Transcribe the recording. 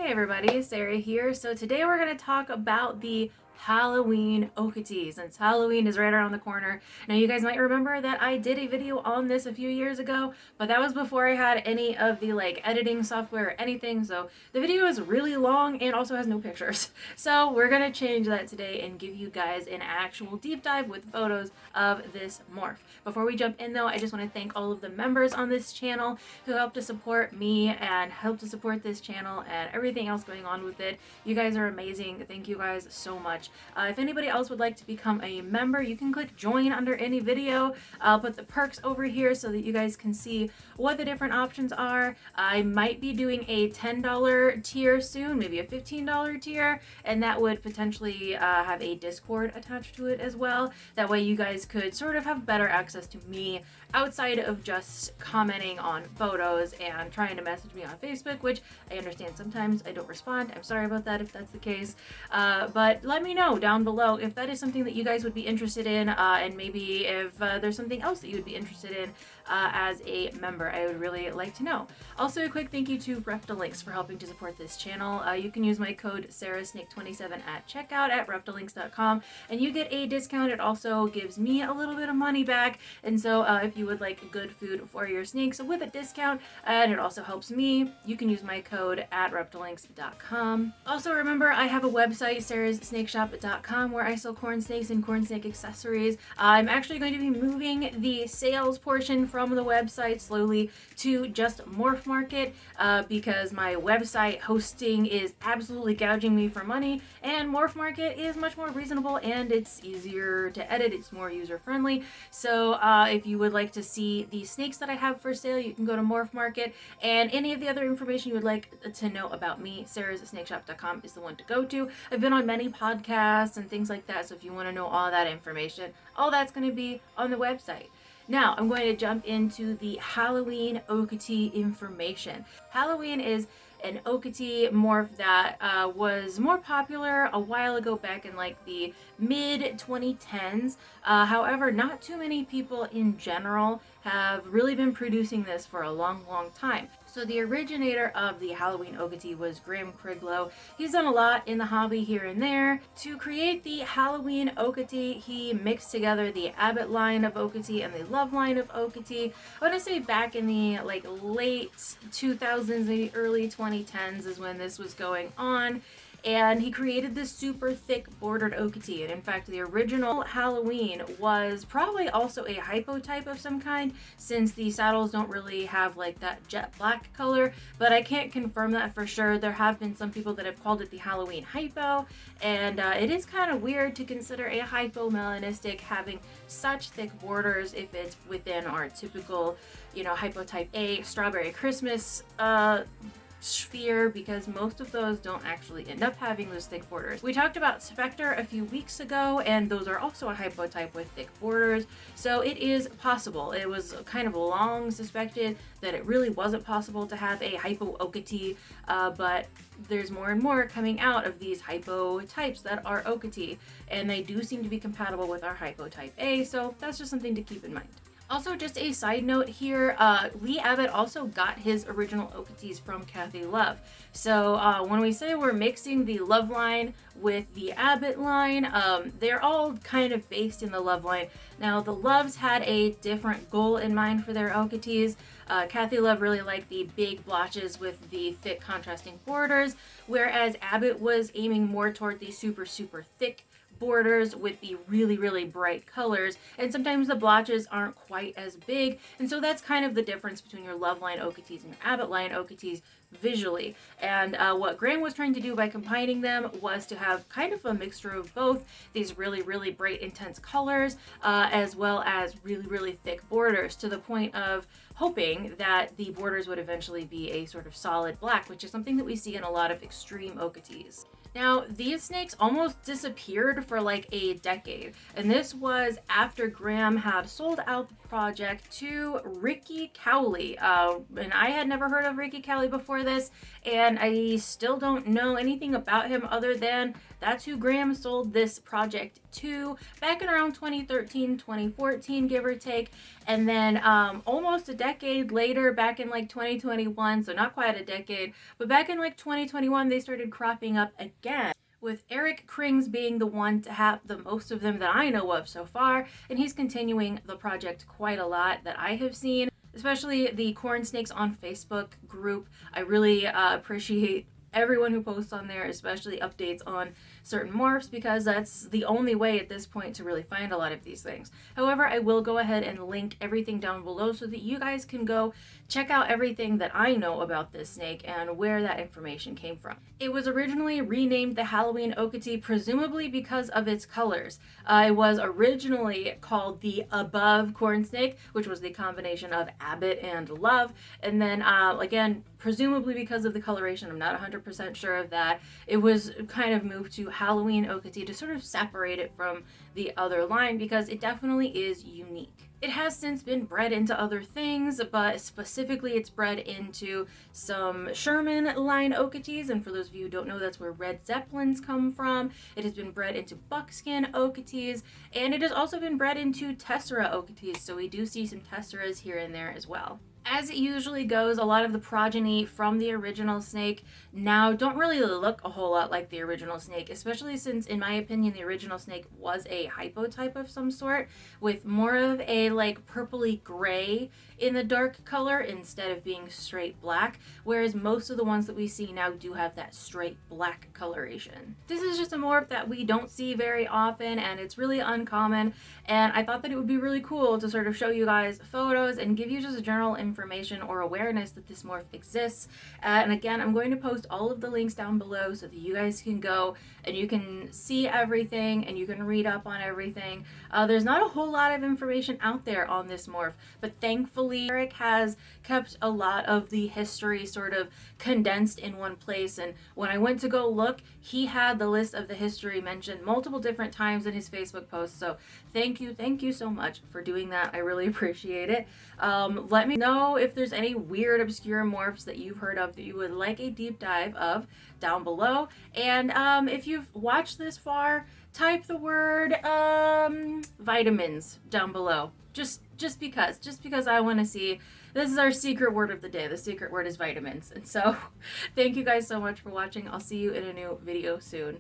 Hey everybody, Sarah here. So today we're going to talk about the Halloween okti, since Halloween is right around the corner. Now you guys might remember that I did a video on this a few years ago, but that was before I had any of the editing software or anything, so the video is really long and also has no pictures. So we're going to change that today and give you guys an actual deep dive with photos of this morph. Before we jump in though, I just want to thank all of the members on this channel who help to support me and help to support this channel and everything else going on with it. You guys are amazing. Thank you guys so much. If anybody else would like to become a member, you can click join under any video. I'll put the perks over here so that you guys can see what the different options are. I might be doing a $10 tier soon, maybe a $15 tier, and that would potentially have a Discord attached to it as well. That way you guys could sort of have better access to me outside of just commenting on photos and trying to message me on Facebook, which I understand sometimes I don't respond. I'm sorry about that if that's the case. But let me know down below if that is something that you guys would be interested in, and maybe if there's something else that you would be interested in as a member. I would really like to know. Also, a quick thank you to Reptilinks for helping to support this channel. You can use my code SarahSnake27 at checkout at reptilinks.com and you get a discount. It also gives me a little bit of money back, and so if you would like good food for your snakes with a discount, and it also helps me, you can use my code at reptilinks.com. Also remember, I have a website, sarahssnakeshop.com, where I sell corn snakes and corn snake accessories. I'm actually going to be moving the sales portion from the website slowly to just Morph Market because my website hosting is absolutely gouging me for money, and Morph Market is much more reasonable and it's easier to edit, it's more user friendly. So if you would like to see the snakes that I have for sale, you can go to Morph Market, and any of the other information you would like to know about me, sarahssnakeshop.com is the one to go to. I've been on many podcasts and things like that, so if you want to know all that information, all that's going to be on the website. Now, I'm going to jump into the Halloween okti information. Halloween is an okti morph that was more popular a while ago, back in the mid 2010s. However, not too many people in general have really been producing this for a long time. So the originator of the Halloween okti was Graham Criglow. He's done a lot in the hobby here and there. To create the Halloween okti, he mixed together the Abbott line of okti and the Love line of okti. I want to say back in the late 2000s, maybe early 2010s is when this was going on. And he created this super thick bordered okti, and in fact the original Halloween was probably also a hypo type of some kind, since the saddles don't really have that jet black color, but I can't confirm that for sure. There have been some people that have called it the Halloween hypo, and it is kind of weird to consider a hypo melanistic having such thick borders if it's within our typical, hypo type A strawberry Christmas sphere, because most of those don't actually end up having those thick borders. We talked about Spectre a few weeks ago, and those are also a hypotype with thick borders, so it is possible. It was kind of long suspected that it really wasn't possible to have a hypo okti, but there's more and more coming out of these hypo types that are okti, and they do seem to be compatible with our hypotype A, so that's just something to keep in mind. Also, just a side note here, Lee Abbott also got his original oktis from Kathy Love. So when we say we're mixing the Love line with the Abbott line, they're all kind of based in the Love line. Now, the Loves had a different goal in mind for their oktis. Kathy Love really liked the big blotches with the thick contrasting borders, whereas Abbott was aiming more toward the super thick borders with the really bright colors, and sometimes the blotches aren't quite as big, and so that's kind of the difference between your Love line oktis and your Abbott line oktis visually. And what Graham was trying to do by combining them was to have kind of a mixture of both these really bright intense colors as well as really thick borders, to the point of hoping that the borders would eventually be a sort of solid black, which is something that we see in a lot of extreme oktis. Now, these snakes almost disappeared for a decade, and this was after Graham had sold out the project to Ricky Cowley. And I had never heard of Ricky Cowley before for this, and I still don't know anything about him other than that's who Graham sold this project to back in around 2013, 2014, give or take. And then almost a decade later, back in like 2021, so not quite a decade, but back in like 2021, they started cropping up again, with Eric Krings being the one to have the most of them that I know of so far, and he's continuing the project quite a lot that I have seen, especially the Corn Snakes on Facebook group. I really appreciate everyone who posts on there, especially updates on certain morphs, because that's the only way at this point to really find a lot of these things. However, I will go ahead and link everything down below so that you guys can go check out everything that I know about this snake and where that information came from. It was originally renamed the Halloween okti, presumably because of its colors. It was originally called the Above Corn Snake, which was the combination of Abbott and Love, and then again, presumably because of the coloration, I'm not 100% sure of that, it was kind of moved to Halloween okti to sort of separate it from the other line, because it definitely is unique. It has since been bred into other things, but specifically it's bred into some Sherman line okties, and for those of you who don't know, that's where red Zeppelins come from. It has been bred into buckskin okties, and it has also been bred into Tessera okties, so we do see some Tesseras here and there as well. As it usually goes, a lot of the progeny from the original snake now don't really look a whole lot like the original snake, especially since, in my opinion, the original snake was a hypotype of some sort, with more of a like purpley gray in the dark color instead of being straight black, whereas most of the ones that we see now do have that straight black coloration. This is just a morph that we don't see very often, and it's really uncommon, and I thought that it would be really cool to sort of show you guys photos and give you just a general information or awareness that this morph exists. And again, I'm going to post all of the links down below so that you guys can go and you can see everything and you can read up on everything. There's not a whole lot of information out there on this morph, but thankfully Eric has kept a lot of the history sort of condensed in one place, and when I went to go look, he had the list of the history mentioned multiple different times in his Facebook post. So thank you so much for doing that. I really appreciate it. Let me know if there's any weird obscure morphs that you've heard of that you would like a deep dive of down below, and if you've watched this far, type the word vitamins down below, just because I want to see. This is our secret word of the day. The secret word is vitamins. And so thank you guys so much for watching. I'll see you in a new video soon.